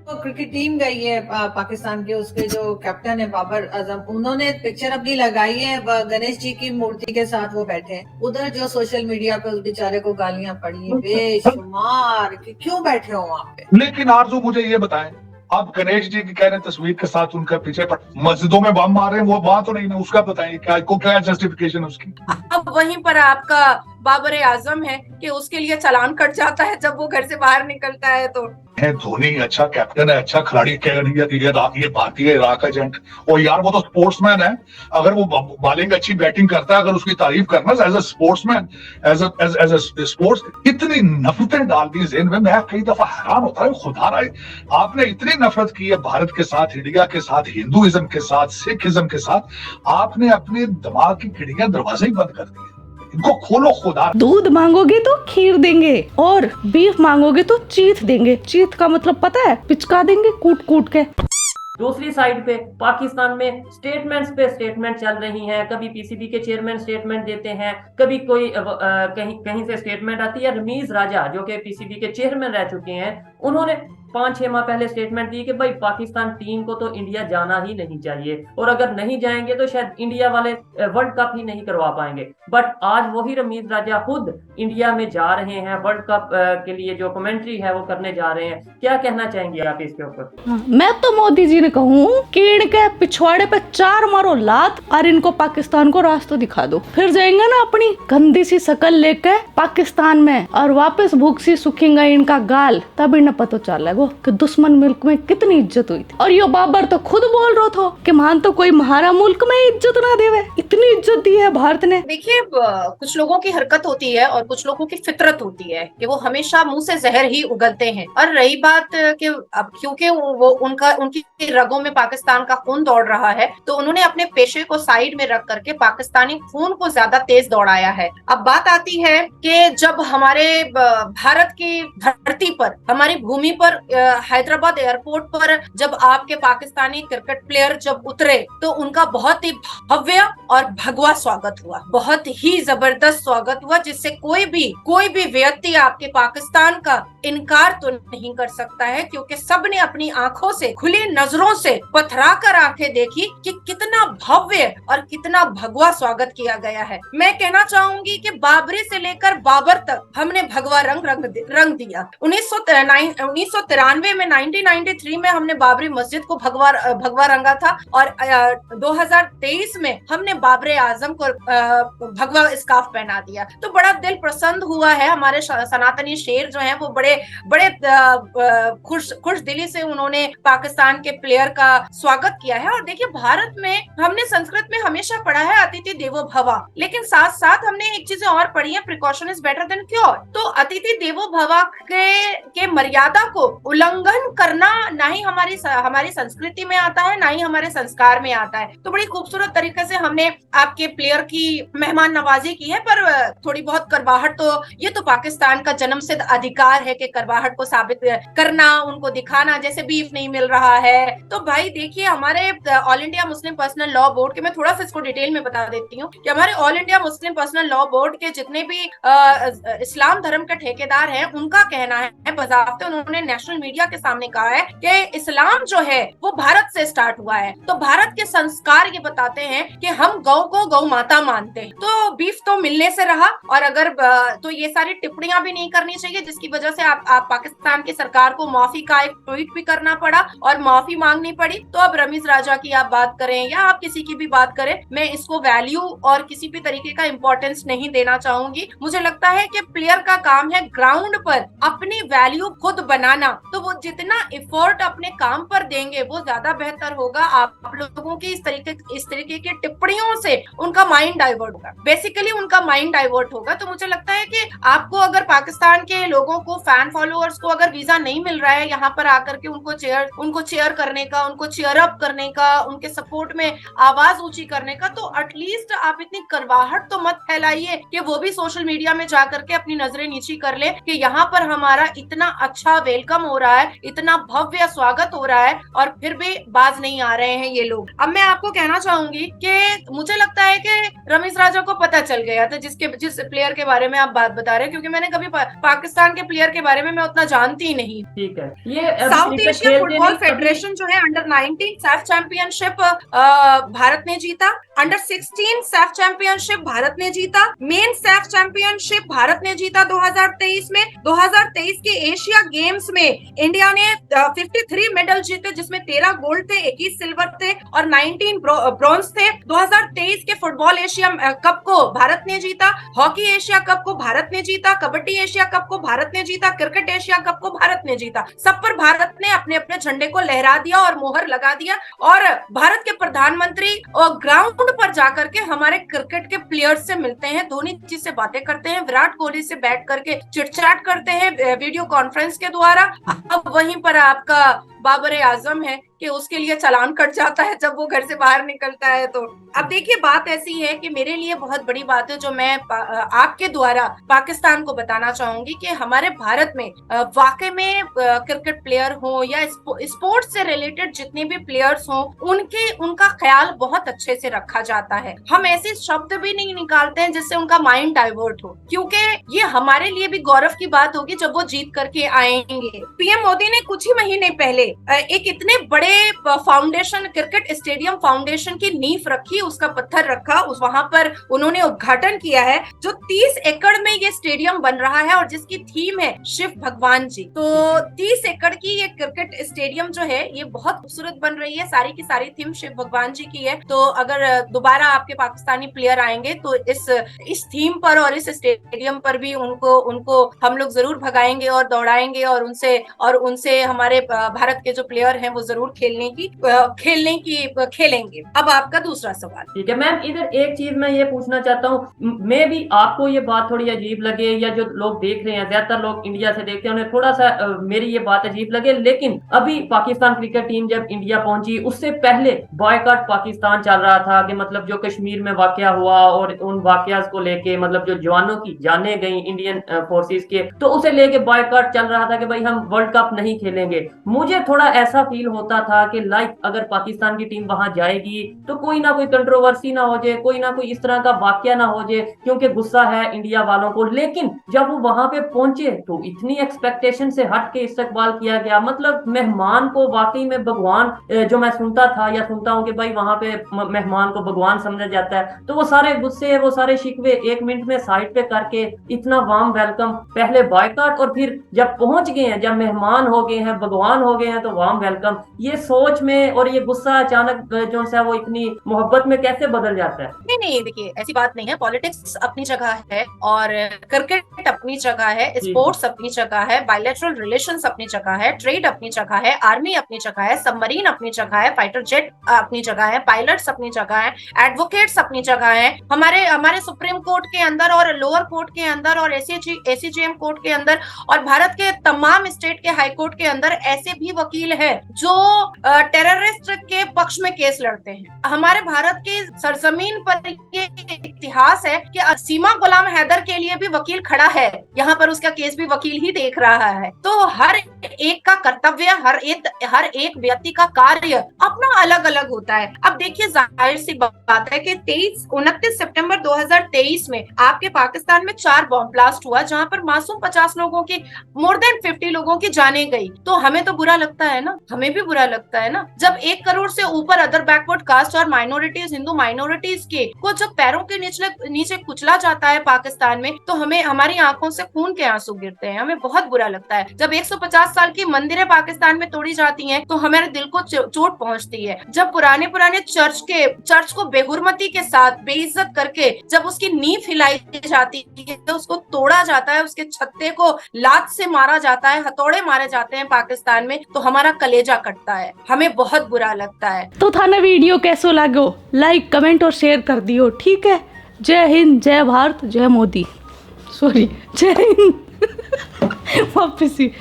तो cricket team गई है पाकिस्तान के, उसके जो कैप्टन है बाबर आजम, उन्होंने पिक्चर अपनी लगाई है गणेश जी की मूर्ति के साथ, वो बैठे हैं उधर। जो सोशल मीडिया पे उस बेचारे को गालियां पड़ी है बेशुमार कि क्यों बैठे हो वहाँ पे। लेकिन आरजू मुझे ये बताएं, आप गणेश जी की कह रहे हैं तस्वीर के साथ उनका पीछे पर मस्जिदों में बम मार रहे हैं, वो बात तो नहीं ना, उसका बताइए क्या जस्टिफिकेशन उसकी। अब वहीं पर आपका बाबर आजम है कि उसके लिए चालान कट जाता है जब वो घर से बाहर निकलता है। तो धोनी अच्छा कैप्टन है, अच्छा खिलाड़ी, ये भारतीय इराक एजेंट, और यार वो तो स्पोर्ट्समैन है। अगर वो बॉलिंग अच्छी बैटिंग करता है, अगर उसकी तारीफ करना as a sportsman, as a sports, इतनी नफरतें डाल दी जेन में, मैं कई दफा हैरान होता है, खुदा रहा है आपने इतनी नफरत की है भारत के साथ, इंडिया के साथ, हिंदुइज्म के साथ, सिखिज्म के साथ, आपने अपने दिमाग की खिड़कियां दरवाजे ही बंद कर दिए। इनको खोलो खुदा। दूध मांगोगे तो खीर देंगे और बीफ मांगोगे तो चीथ देंगे। चीथ का मतलब पता है? पिचका देंगे कूट कूट के। दूसरी साइड पे पाकिस्तान में स्टेटमेंट्स पे स्टेटमेंट चल रही हैं। कभी पीसीबी के चेयरमैन स्टेटमेंट देते हैं, कभी कोई कहीं से स्टेटमेंट आती है। रमीज राजा जो कि पीसीबी के चेयरमैन रह चुके हैं, उन्होंने 5-6 माह पहले स्टेटमेंट दी कि भाई पाकिस्तान टीम को तो इंडिया जाना ही नहीं चाहिए, और अगर नहीं जाएंगे तो शायद इंडिया वाले वर्ल्ड कप ही नहीं करवा पाएंगे। बट आज वही रमीज राजा खुद इंडिया में जा रहे हैं, वर्ल्ड कप के लिए जो कमेंट्री है वो करने जा रहे हैं। क्या कहना चाहेंगे आप इसके ऊपर? मैं तो मोदी जी ने कहूँ कि इनके पिछवाड़े पे 4 मारो लात और इनको पाकिस्तान को रास्ता दिखा दो। फिर जाएंगे ना अपनी गंदी सी शकल लेके पाकिस्तान में, और वापस भूख सी सुखेंगा इनका गाल, तब इन्हें पता चलेगा कि दुश्मन मुल्क में कितनी इज्जत हुई थी। और ये बाबर तो खुद बोल रहा था कि मान तो कोई महारा मुल्क में इज्जत ना देवे, इतनी इज्जत दी है भारत ने। देखिए, कुछ लोगों की हरकत होती है और कुछ लोगों की फितरत होती है कि वो हमेशा मुंह से जहर ही उगलते हैं। और रही बात कि अब क्योंकि वो उनकी रगों में पाकिस्तान का खून दौड़ रहा है, तो उन्होंने अपने पेशे को साइड में रख करके पाकिस्तानी खून को ज्यादा तेज दौड़ाया है। अब बात आती है कि जब हमारे भारत की धरती पर, हमारी भूमि पर, हैदराबाद एयरपोर्ट पर जब आपके पाकिस्तानी क्रिकेट प्लेयर जब उतरे, तो उनका बहुत ही भव्य और भगवा स्वागत हुआ, बहुत ही जबरदस्त स्वागत हुआ, जिससे कोई भी व्यक्ति आपके पाकिस्तान का इनकार तो नहीं कर सकता है, क्योंकि सबने अपनी आंखों से, खुली नजरों से पथरा कर आंखें देखी कि कितना भव्य और कितना भगवा स्वागत किया गया है। मैं कहना चाहूंगी कि बाबरी से लेकर बाबर तक हमने भगवा रंग दिया। 1993 में, 1993 में हमने बाबरी मस्जिद को भगवा रंगा था, और 2023 में हमने बाबर आजम को भगवा स्कार्फ पहना दिया। तो बड़ा दिल प्रसन्न हुआ है। हमारे सनातनी शेर जो हैं वो बड़े खुश दिली से उन्होंने पाकिस्तान के प्लेयर का स्वागत किया है। और देखिए, भारत में हमने संस्कृत में हमेशा पढ़ा है अतिथि देवो भव, लेकिन साथ साथ हमने एक चीजें और पढ़ी है, precaution is better than cure. तो अतिथि देवो भव के मर्यादा को उल्लंघन करना ना ही हमारी संस्कृति में आता है, ना ही हमारे संस्कार में आता है। तो बड़ी खूबसूरत तरीके से हमने आपके प्लेयर की मेहमान नवाजी की है, पर थोड़ी बहुत करवाहट, तो ये तो पाकिस्तान का जन्मसिद्ध अधिकार है कि करवाहट को साबित करना, उनको दिखाना, जैसे बीफ नहीं मिल रहा है। तो भाई देखिए, हमारे all India Muslim personal law board के, मैं थोड़ा सा इसको डिटेल में बता देती हूँ कि हमारे all India Muslim personal law board के जितने भी इस्लाम धर्म के ठेकेदार हैं, उनका कहना है, बजाते उन्होंने नेशनल मीडिया के सामने कहा है कि इस्लाम जो है वो भारत से स्टार्ट हुआ है। तो भारत के संस्कार ये बताते हैं कि हम गौ को गौ माता मानते हैं। तो बीफ तो मिलने से रहा, और अगर तो ये सारी टिप्पणियां भी नहीं करनी चाहिए, जिसकी वजह से आप पाकिस्तान की सरकार को माफी का एक ट्वीट भी करना पड़ा और माफी मांगनी पड़ी। तो अब रमीज राजा की आप बात करें या आप किसी की भी बात करें, मैं इसको वैल्यू और किसी भी तरीके का इंपॉर्टेंस नहीं देना चाहूंगी। मुझे लगता है कि प्लेयर का काम है ग्राउंड पर अपनी वैल्यू खुद बनाना, तो वो जितना एफर्ट अपने काम पर देंगे वो ज्यादा बेहतर होगा। आप लोगों की इस तरीके की टिप्पणियों से उनका माइंड डाइवर्ट होगा, बेसिकली उनका माइंड डाइवर्ट होगा। तो मुझे लगता है कि आपको अगर पाकिस्तान के लोगों को, फैन फॉलोअर्स को अगर वीजा नहीं मिल रहा है यहाँ पर आकर के उनको चेयर करने का, उनको चेयर अप करने का, उनके सपोर्ट में आवाज ऊंची करने का, तो एटलीस्ट आप इतनी करवाहट तो मत फैलाइए कि वो भी सोशल मीडिया में जाकर के अपनी नजरें नीची कर ले कि यहाँ पर हमारा इतना अच्छा वेलकम हो हो रहा है, इतना भव्य स्वागत हो रहा है और फिर भी बाज नहीं आ रहे हैं ये लोग। अब मैं आपको कहना चाहूंगी कि मुझे लगता है कि रमीज राजा को पता चल गया था जिस प्लेयर के बारे में आप बात बता रहे हैं, क्योंकि मैंने कभी पाकिस्तान के प्लेयर के बारे में मैं उतना जानती नहीं। ठीक है, ये साउथ एशिया फुटबॉल फेडरेशन जो है अंडर 19 सैफ चैंपियनशिप भारत ने जीता, अंडर 16 सैफ चैंपियनशिप भारत ने जीता, मेन सैफ चैंपियनशिप भारत ने जीता 2023 में। 2023 के एशिया गेम्स में इंडिया ने 53 मेडल जीते, जिसमें 13 गोल्ड थे, 21 सिल्वर थे और 19 ब्रॉन्ज थे। 2023 के फुटबॉल एशिया कप को भारत ने जीता, हॉकी एशिया कप को भारत ने जीता, कबड्डी एशिया कप को भारत ने जीता, क्रिकेट एशिया कप को भारत ने जीता। सब पर भारत ने अपने अपने झंडे को लहरा दिया और मोहर लगा दिया। और भारत के प्रधानमंत्री ग्राउंड पर जाकर के हमारे क्रिकेट के प्लेयर्स से मिलते हैं, धोनी जी से बातें करते हैं, विराट कोहली से बैठ करके चिटचैट करते हैं वीडियो कॉन्फ्रेंस के द्वारा। अब वहीं पर आपका बाबर आजम है कि उसके लिए चालान कट जाता है जब वो घर से बाहर निकलता है। तो अब देखिए, बात ऐसी है कि मेरे लिए बहुत बड़ी बात है जो मैं आपके द्वारा पाकिस्तान को बताना चाहूंगी कि हमारे भारत में वाकई में क्रिकेट प्लेयर हो या स्पोर्ट्स से रिलेटेड जितने भी प्लेयर्स हो, उनका ख्याल बहुत अच्छे से रखा जाता है। हम ऐसे शब्द भी नहीं निकालते हैं जिससे उनका माइंड डाइवर्ट हो, क्योंकि ये हमारे लिए भी गौरव की बात होगी जब वो जीत करके आएंगे। पीएम मोदी ने कुछ ही महीने पहले एक इतने बड़े फाउंडेशन, क्रिकेट स्टेडियम फाउंडेशन की नींव रखी, उसका पत्थर रखा, वहां पर उन्होंने उद्घाटन किया है, जो 30 एकड़ में ये स्टेडियम बन रहा है और जिसकी थीम है शिव भगवान जी। तो 30 एकड़ की ये क्रिकेट स्टेडियम जो है ये बहुत खूबसूरत बन रही है, सारी की सारी थीम शिव भगवान जी की है। तो अगर दोबारा आपके पाकिस्तानी प्लेयर आएंगे तो इस थीम पर और इस स्टेडियम पर भी उनको हम लोग जरूर भगाएंगे और दौड़ाएंगे और उनसे हमारे भारत के जो प्लेयर हैं वो जरूर खेलेंगे। अब आपका दूसरा सवाल। ठीक है मैम, इधर एक चीज मैं ये पूछना चाहता हूँ, मैं भी आपको ये बात थोड़ी अजीब लगे या जो लोग देख रहे हैं, ज्यादातर लोग इंडिया से देखते हैं, उन्हें थोड़ा सा मेरी ये बात अजीब लगे, लेकिन अभी पाकिस्तान क्रिकेट टीम जब इंडिया पहुंची उससे पहले बॉयकॉट पाकिस्तान चल रहा था कि मतलब जो कश्मीर में वाकया हुआ और उन वाकयात को लेके मतलब जो जवानों की जानें गई इंडियन फोर्सेस के, तो उसे लेके बॉयकॉट चल रहा था कि भाई हम वर्ल्ड कप नहीं खेलेंगे। मुझे थोड़ा ऐसा फील होता था कि लाइक अगर पाकिस्तान की टीम वहां जाएगी तो कोई ना कोई कंट्रोवर्सी ना हो जाए, कोई ना कोई इस तरह का वाकया ना हो जाए, क्योंकि गुस्सा है इंडिया वालों को। लेकिन जब वो वहां पे पहुंचे तो इतनी एक्सपेक्टेशन से हट के इस्तकबाल किया गया, मतलब मेहमान को वाकई में भगवान, जो मैं सुनता हूं कि भाई वहां पे मेहमान को भगवान समझा जाता है, तो वो सारे गुस्से, वो सारे शिकवे 1 मिनट में साइड पे करके इतना वार्म वेलकम, पहले बॉयकॉट और फिर जब पहुंच गए हैं, जब मेहमान हो गए हैं, भगवान हो गए हैं, तो वार्म वेलकम। ये सोच में और ये गुस्सा अचानक जो है वो इतनी मोहब्बत में कैसे बदल जाता है? नहीं, देखिए ऐसी बात नहीं है। पॉलिटिक्स अपनी जगह है और क्रिकेट अपनी जगह है, स्पोर्ट्स अपनी जगह है, बायलैटरल रिलेशंस अपनी जगह है, ट्रेड अपनी जगह है, आर्मी अपनी जगह है, सबमरीन अपनी जगह है, फाइटर जेट अपनी जगह है, पायलट्स अपनी जगह है, एडवोकेट्स अपनी जगह है। हमारे सुप्रीम कोर्ट के अंदर और लोअर कोर्ट के अंदर और एसीजेएम कोर्ट के अंदर और भारत के तमाम स्टेट के हाई कोर्ट के अंदर ऐसे भी वकील हैं जो टेररिस्ट के पक्ष में केस लड़ते हैं। हमारे भारत के सरजमीन पर ये इतिहास है कि सीमा गुलाम हैदर के लिए भी वकील खड़ा है, यहाँ पर उसका केस भी वकील ही देख रहा है। तो हर एक का कर्तव्य, हर एक व्यक्ति का कार्य अपना अलग अलग होता है। अब देखिए, जाहिर सी बात है कि 29 सितंबर 2023 में आपके पाकिस्तान में 4 बॉम्ब ब्लास्ट हुआ, जहाँ पर मासूम 50 लोगों की, मोर देन 50 लोगों की जानें गई। तो हमें तो बुरा लगता है ना, हमें भी बुरा लगता है ना, जब 1 करोड़ से ऊपर अदर बैकवर्ड कास्ट और माइनॉरिटीज, हिंदू माइनॉरिटीज को जब पैरों के नीचे कुचला जाता है पाकिस्तान में, तो हमें, हमारी आंखों से खून के आंसू गिरते हैं, हमें बहुत बुरा लगता है। जब 150 साल की मंदिरें पाकिस्तान में तोड़ी जाती हैं तो हमारे दिल को चोट पहुंचती है। जब पुराने चर्च को बेहुरमती के साथ बेइज्जत करके जब उसकी नींव हिलाई जाती है, तो उसको तोड़ा जाता है, उसके छत्ते को लात से मारा जाता है, हथौड़े मारे जाते हैं पाकिस्तान में, तो हमारा कलेजा कटता है, हमें बहुत बुरा लगता है। तो था ना वीडियो कैसो लागो, लाइक कमेंट और शेयर कर दियो, ठीक है। जय हिंद, जय भारत, जय मोदी, सॉरी जय हिंद वापस ही।